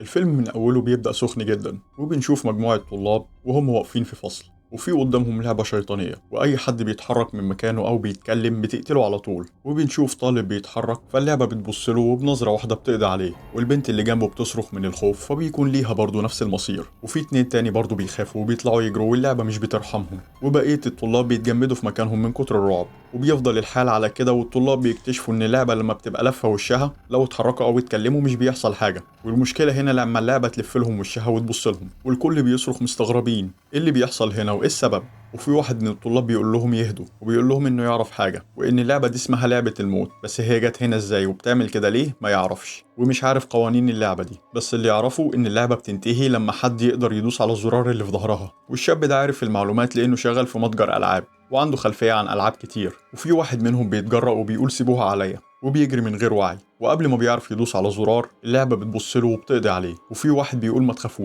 الفيلم من أوله بيبدأ سخن جدا، وبنشوف مجموعة طلاب وهم واقفين في فصل، وفي قدامهم لعبة شيطانية، وأي حد بيتحرك من مكانه أو بيتكلم بتقتله على طول. وبنشوف طالب بيتحرك فاللعبة بتبصله وبنظرة واحدة بتقضي عليه، والبنت اللي جنبه بتصرخ من الخوف فبيكون ليها برضه نفس المصير. وفي اتنين تاني برضه بيخافوا وبيطلعوا يجروا واللعبة مش بترحمهم، وبقية الطلاب بيتجمدوا في مكانهم من كتر الرعب. وبيفضل الحال على كده، والطلاب بيكتشفوا ان اللعبة لما بتبقى لافة وشها لو اتحركوا او اتكلموا مش بيحصل حاجة. والمشكلة هنا لما اللعبة تلف لهم وشها وتبص لهم، والكل بيصرخ مستغربين ايه اللي بيحصل هنا وايه السبب. وفي واحد من الطلاب بيقول لهم يهدوا، وبيقول لهم انه يعرف حاجة، وان اللعبة دي اسمها لعبة الموت، بس هي جت هنا ازاي وبتعمل كده ليه ما يعرفش، ومش عارف قوانين اللعبة دي. بس اللي يعرفه ان اللعبة بتنتهي لما حد يقدر يدوس على الزرار اللي في ظهرها. والشاب ده عارف المعلومات لانه شغال في متجر العاب وعنده خلفية عن ألعاب كتير. وفي واحد منهم بيتجرأ وبيقول سيبوها عليا، وبيجري من غير وعي، وقبل ما بيعرف يدوس على زرار اللعبة بتبصله وبتقضي عليه. وفي واحد بيقول ما تخافوش،